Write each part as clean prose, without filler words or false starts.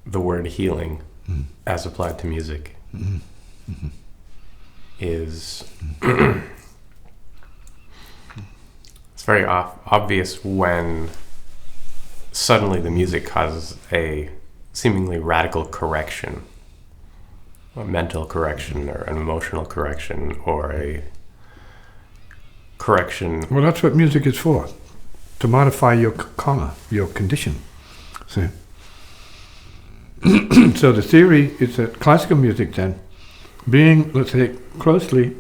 The word healing, as applied to music, is it's very obvious when suddenly the music causes a seemingly radical correction, a mental correction or an emotional correction or a correction. Well, that's what music is for, to modify your karma, your condition. See? So the theory is that classical music then, being, let's say, closely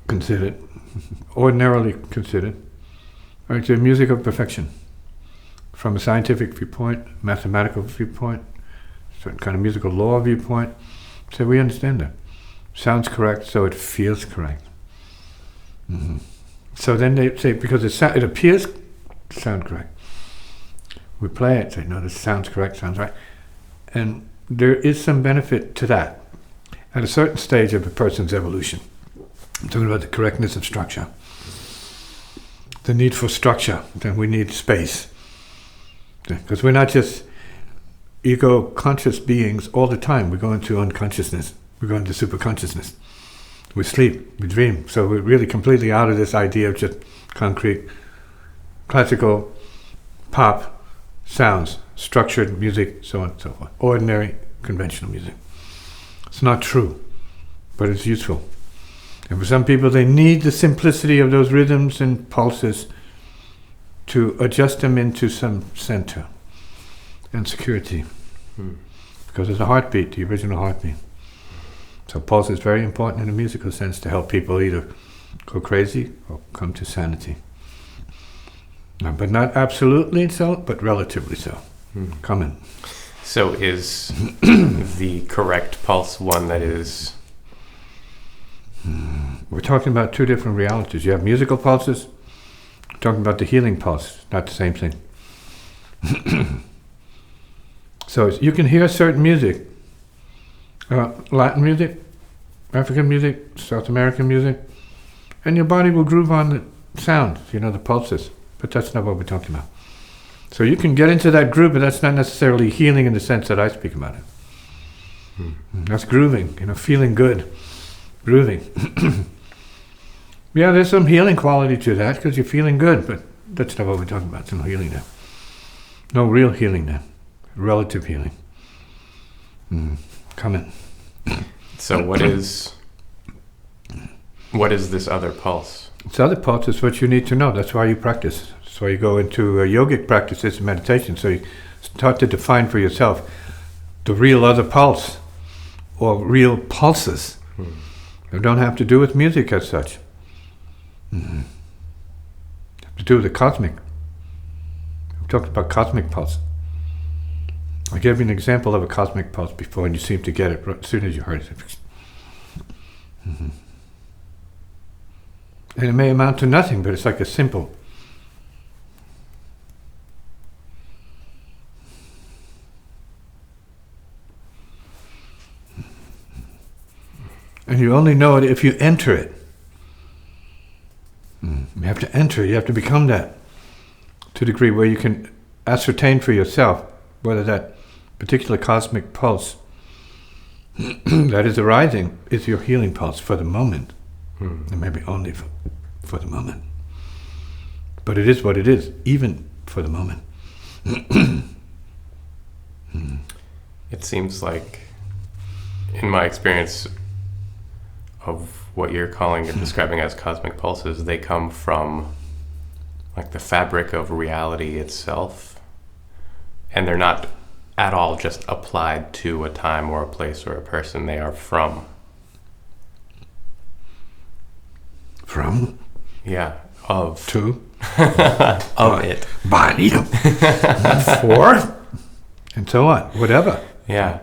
considered, ordinarily considered, it's a music of perfection. From a scientific viewpoint, mathematical viewpoint, certain kind of musical law viewpoint, so we understand that. Sounds correct, so it feels correct. So then they say, because it appears to sound correct, we play it, say, no, this sounds correct, sounds right. And there is some benefit to that at a certain stage of a person's evolution. I'm talking about the correctness of structure. The need for structure, then we need space. Because we're not just ego-conscious beings all the time. We go into unconsciousness. We go into superconsciousness. We sleep, we dream. So we're really completely out of this idea of just concrete, classical, pop, sounds, structured music, so on and so forth. Ordinary, conventional music. It's not true, but it's useful. And for some people, they need the simplicity of those rhythms and pulses to adjust them into some center and security. Because it's a heartbeat, the original heartbeat. So pulse is very important in a musical sense to help people either go crazy or come to sanity. But not absolutely so, but relatively so. Comment. So is the correct pulse one that is... We're talking about two different realities. You have musical pulses, we're talking about the healing pulse, not the same thing. So you can hear certain music, Latin music, African music, South American music, and your body will groove on the sound, the pulses. But that's not what we're talking about. So you can get into that groove, but that's not necessarily healing in the sense that I speak about it. That's grooving, feeling good, grooving. Yeah, there's some healing quality to that because you're feeling good, but that's not what we're talking about. There's no healing there. No real healing there. Relative healing. Comment. So what is this other pulse? This other pulse is what you need to know. That's why you practice. That's why you go into yogic practices and meditation. So you start to define for yourself the real other pulse or real pulses. They don't have to do with music as such. They have to do with the cosmic. We talked about cosmic pulse. I gave you an example of a cosmic pulse before, and you seemed to get it as soon as you heard it. And it may amount to nothing, but it's like a simple. And you only know it if you enter it. You have to enter, you have to become that to a degree where you can ascertain for yourself whether that particular cosmic pulse that is arising is your healing pulse for the moment. And maybe only for the moment. But it is what it is, even for the moment. It seems like, in my experience of what you're calling or describing as cosmic pulses, they come from like the fabric of reality itself, and they're not at all just applied to a time or a place or a person. They are from. From? Yeah, of. To? Of it. Body. For? And so on. Whatever. Yeah.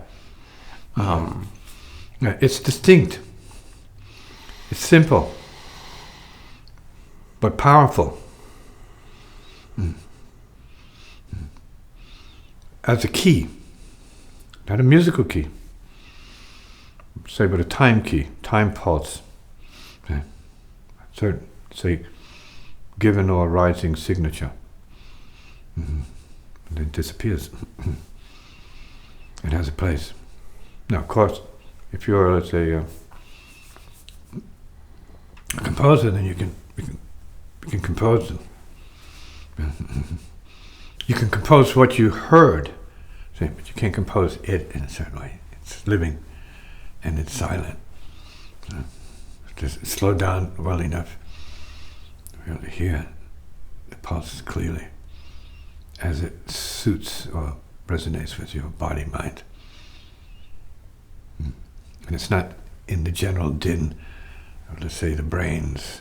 It's distinct. It's simple. But powerful. As a key. Not a musical key. Say, but a time key. Time pulse. Certain, say, given or rising signature. And it disappears. It has a place. Now, of course, if you're, let's say, a composer, then you can compose. You can compose what you heard, see, but you can't compose it in a certain way. It's living and it's silent. Just slow down well enough to be able to hear the pulse clearly as it suits or resonates with your body, mind. And it's not in the general din of, let's say, the brains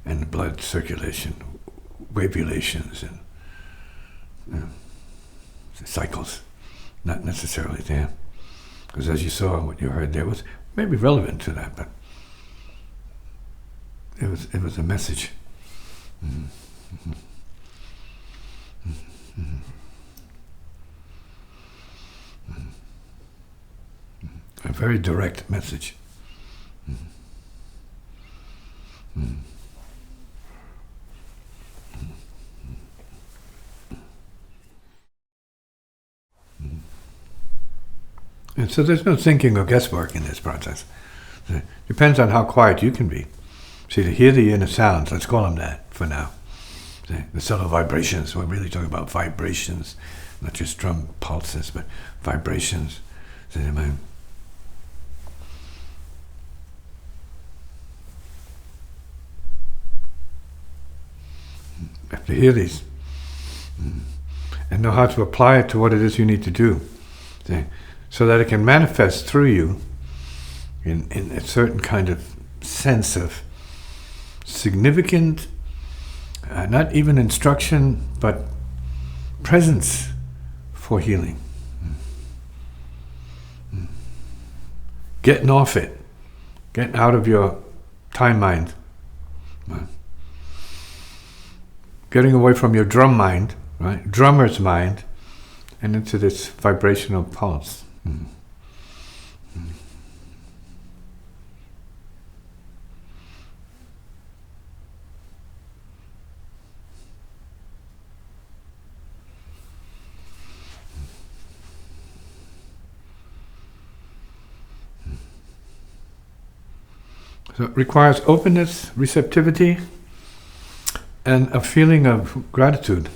and the blood circulation, wavulations and cycles, not necessarily there. Because as you saw, what you heard there was maybe relevant to that, but it was a message. A very direct message. And so there's no thinking or guesswork in this process. It depends on how quiet you can be. See, to hear the inner sounds, let's call them that for now. See, the subtle vibrations, we're really talking about vibrations, not just drum pulses, but vibrations. See, you have to hear these and know how to apply it to what it is you need to do. See? So that it can manifest through you in a certain kind of sense of significant, not even instruction, but presence for healing. Getting off it, getting out of your time mind, getting away from your drum mind, right? Drummer's mind, and into this vibrational pulse. So it requires openness, receptivity, and a feeling of gratitude.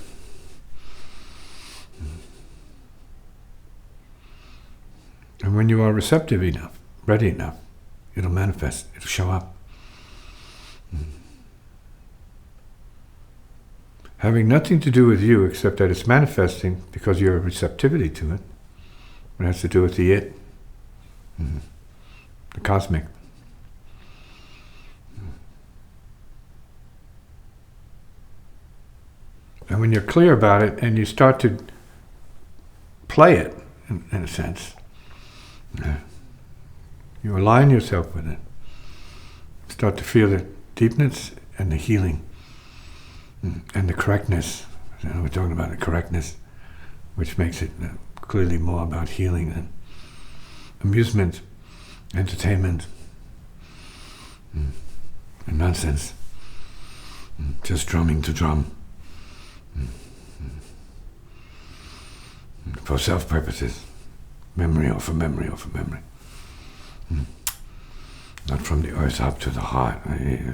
And when you are receptive enough, ready enough, it'll manifest, it'll show up. Having nothing to do with you except that it's manifesting because your receptivity to it. It has to do with the it, the cosmic. And when you're clear about it and you start to play it, in a sense, you align yourself with it. Start to feel the deepness and the healing and the correctness. We're talking about the correctness, which makes it clearly more about healing than amusement, entertainment, and nonsense. Just drumming to drum. For self-purposes. Memory over memory over memory. Not from the earth up to the heart. I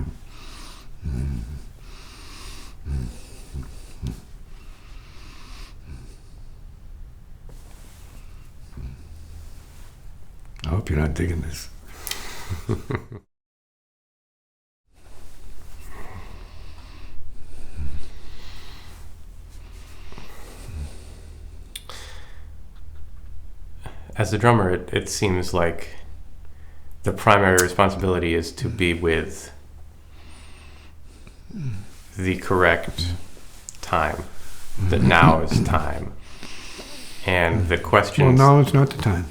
hope you're not digging this. As a drummer, it seems like the primary responsibility is to be with the correct time. That now is time. And the questions... Well, now is not the time.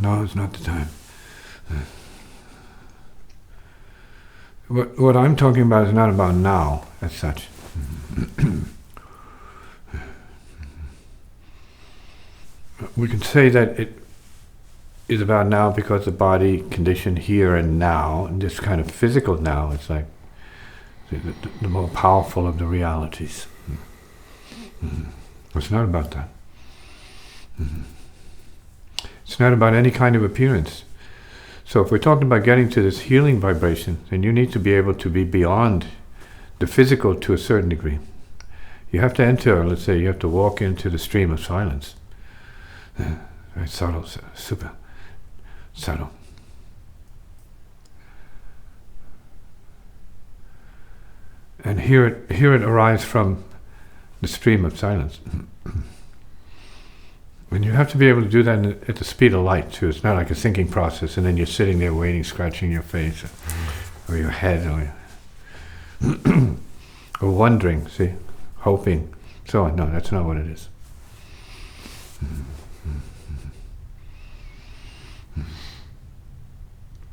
Now is not the time. What I'm talking about is not about now as such. We can say that it is about now because the body conditioned here and now, and this kind of physical now, it's like the more powerful of the realities. It's not about that. It's not about any kind of appearance. So if we're talking about getting to this healing vibration, then you need to be able to be beyond the physical to a certain degree. You have to enter, let's say, you have to walk into the stream of silence. Very subtle, super subtle. And hear it arise from the stream of silence. And you have to be able to do that at the speed of light too. It's not like a thinking process and then you're sitting there waiting, scratching your face or your head or wondering, see, hoping, so on. No, that's not what it is.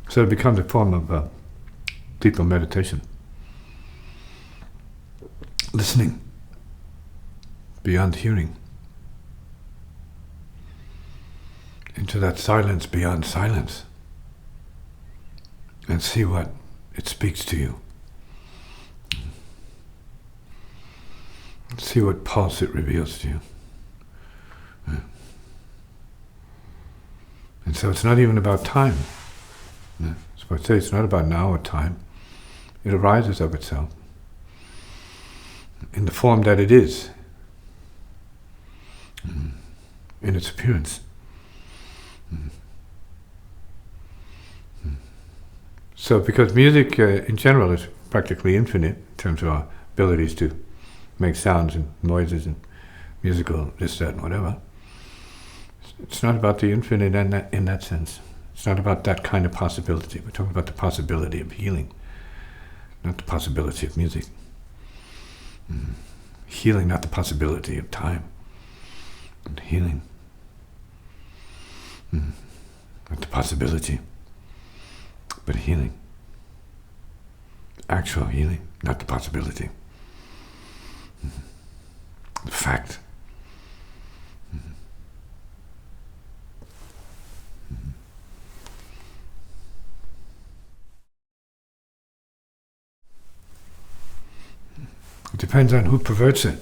So it becomes a form of deeper meditation. Listening beyond hearing. Into that silence beyond silence. And see what it speaks to you. See what pulse it reveals to you. And so it's not even about time. So I say it's not about now or time. It arises of itself. In the form that it is. In its appearance. So because music in general is practically infinite in terms of our abilities to make sounds and noises and musical this, that, and whatever. It's not about the infinite in that sense. It's not about that kind of possibility. We're talking about the possibility of healing, not the possibility of music. Healing, not the possibility of time. And healing, not the possibility, but healing. Actual healing, not the possibility. The fact. It depends on who perverts it.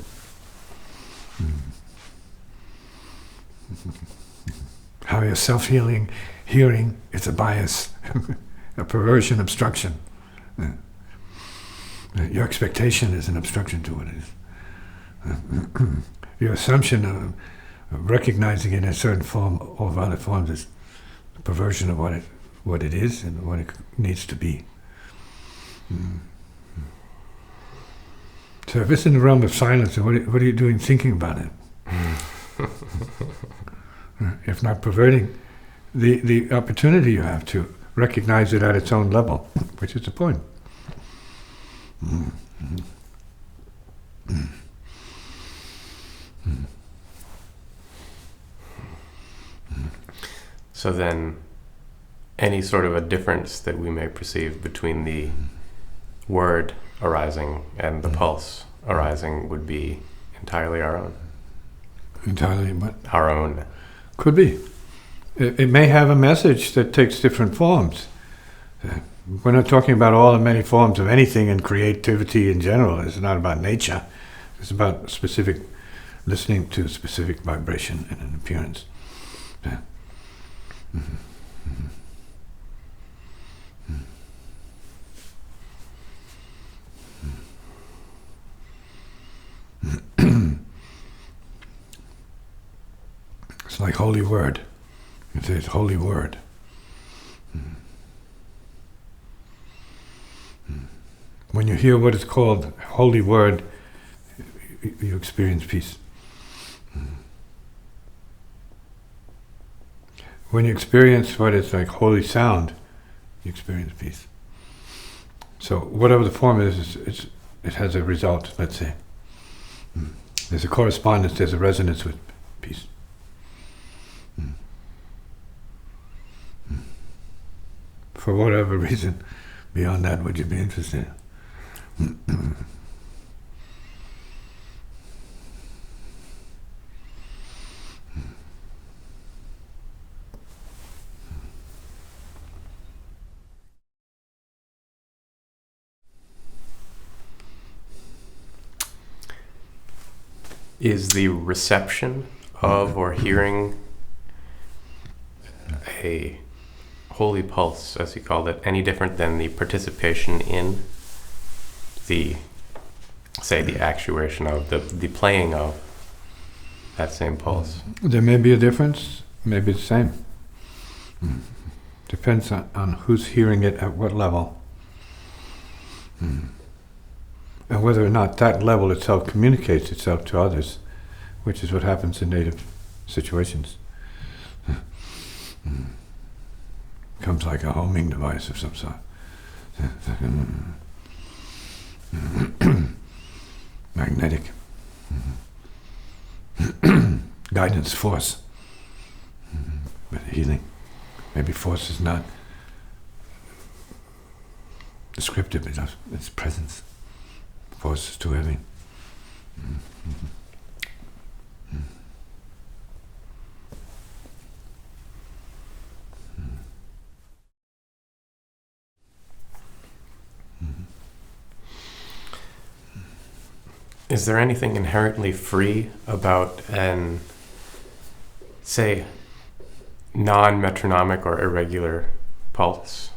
How you're self-healing, hearing, it's a bias, a perversion, obstruction. Your expectation is an obstruction to what it is. Your assumption of recognizing it in a certain form or other forms is a perversion of what it is and what it needs to be. So if it's in the realm of silence, what are you doing thinking about it? If not perverting the opportunity you have to recognize it at its own level, which is the point. So then, any sort of a difference that we may perceive between the word arising and the pulse arising would be entirely our own. Entirely what? Our own. Could be. It may have a message that takes different forms. We're not talking about all the many forms of anything in creativity in general. It's not about nature. It's about specific, listening to a specific vibration and an appearance. It's like holy word. You say it's holy word. When you hear what is called holy word, you experience peace. When you experience what is like holy sound, you experience peace. So whatever the form is, it has a result, let's say. There's a correspondence, there's a resonance with peace. For whatever reason, beyond that, would you be interested? Is the reception of or hearing a holy pulse, as you called it, any different than the participation in the, say, the actuation of, the playing of that same pulse? There may be a difference, maybe the same. Depends on who's hearing it at what level. And whether or not that level itself communicates itself to others, which is what happens in native situations. Comes like a homing device of some sort. Magnetic. Guidance, force. With healing. Maybe force is not descriptive enough. It's presence. Force is too heavy. Is there anything inherently free about an, say, non-metronomic or irregular pulse?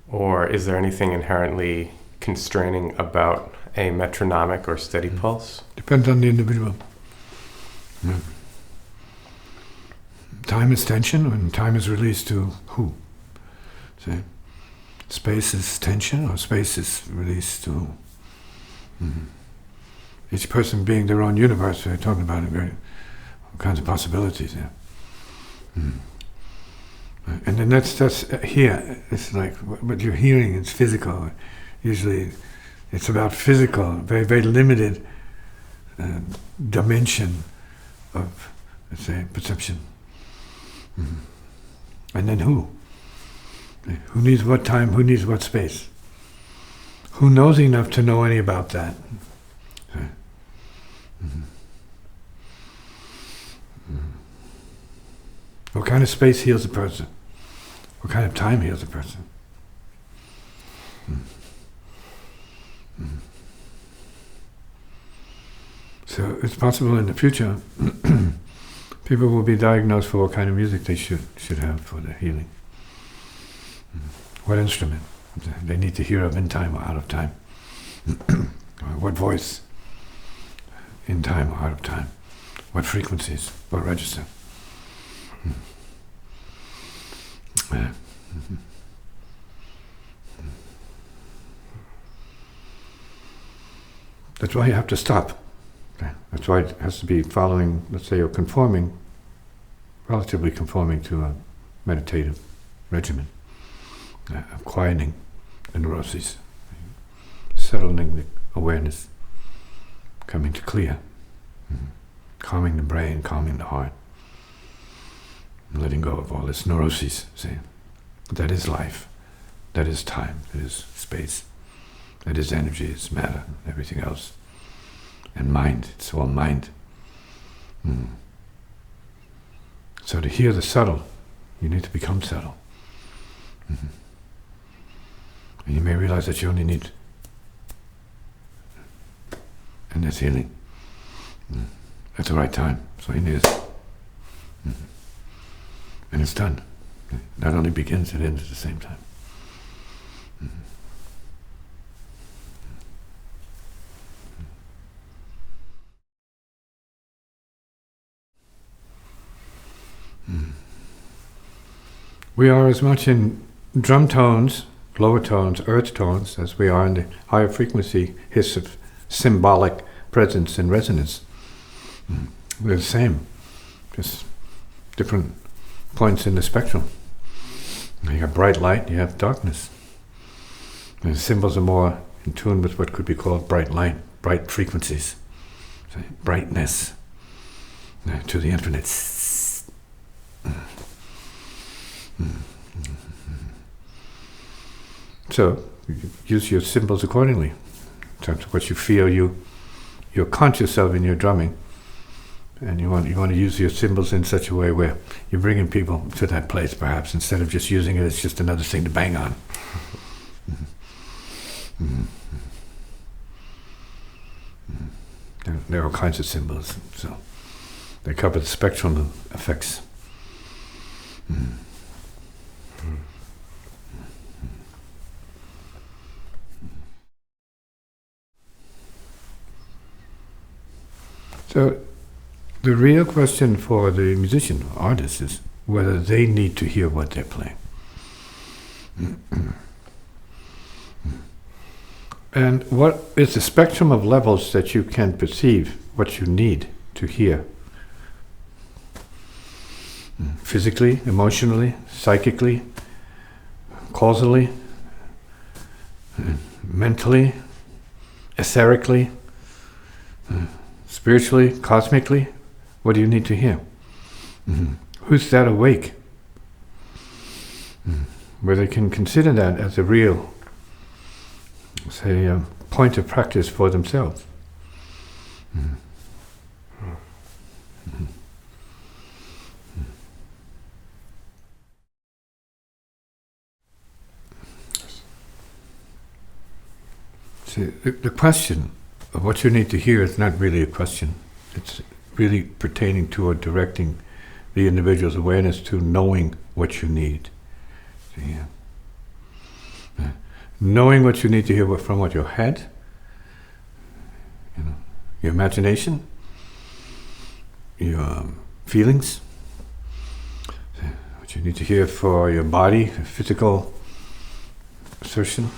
Or is there anything inherently constraining about a metronomic or steady pulse? Depends on the individual. Time is tension, and time is released to who? See? Space is tension, or space is released to... Each person being their own universe, we're talking about all kinds of possibilities here. And then that's here. It's like what you're hearing is physical. Usually it's about physical, very, very limited dimension of, let's say, perception. And then who? Who needs what time? Who needs what space? Who knows enough to know any about that? What kind of space heals a person? What kind of time heals a person? So it's possible in the future people will be diagnosed for what kind of music they should have for their healing. What instrument they need to hear of in time or out of time. What voice in time or out of time. What frequencies, what register. That's why you have to stop. That's why it has to be following, let's say, or conforming, relatively conforming to a meditative regimen of quieting the neuroses, settling the awareness, coming to clear, calming the brain, calming the heart, and letting go of all its neuroses. See, that is life, that is time, that is space, that is energy, it's matter, everything else. And mind, it's all mind. So to hear the subtle, you need to become subtle. And you may realize that you only need, and that's healing. At the right time, so it is. And it's done. Not only begins, it ends at the same time. We are as much in drum tones, lower tones, earth tones, as we are in the higher frequency hiss of symbolic presence and resonance. We're the same, just different points in the spectrum. You have bright light, you have darkness. And the symbols are more in tune with what could be called bright light, bright frequencies, brightness to the infinite. So, use your symbols accordingly. In terms of what you feel you're conscious of in your drumming. And you want to use your symbols in such a way where you're bringing people to that place, perhaps, instead of just using it as just another thing to bang on. There are all kinds of symbols, so they cover the spectrum of effects. So the real question for the musician, artist, is whether they need to hear what they're playing. And what is the spectrum of levels that you can perceive what you need to hear? Physically, emotionally, psychically, causally, mentally, etherically, spiritually, cosmically. What do you need to hear? Who's that awake? Where they can consider that as a real, say, point of practice for themselves. See, the question of what you need to hear is not really a question. It's really pertaining to or directing the individual's awareness to knowing what you need. See, knowing what you need to hear from what your head, your imagination, your feelings, what you need to hear for your body, physical assertion,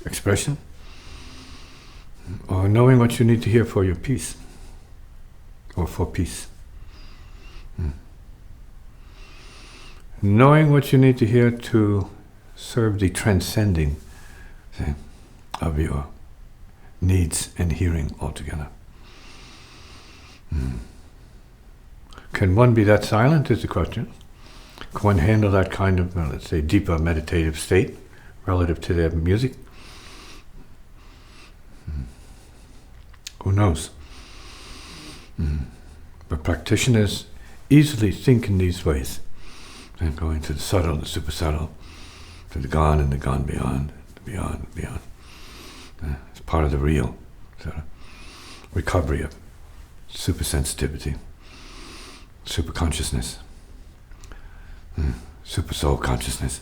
expression, or knowing what you need to hear for your peace, or for peace. Knowing what you need to hear to serve the transcending of your needs and hearing altogether. Can one be that silent is the question. Can one handle that kind of, let's say, deeper meditative state relative to their music? Who knows? But practitioners easily think in these ways, and go into the subtle, the super subtle, to the gone and the gone beyond, beyond, beyond. It's part of the real sort of recovery of super sensitivity, super consciousness, super soul consciousness.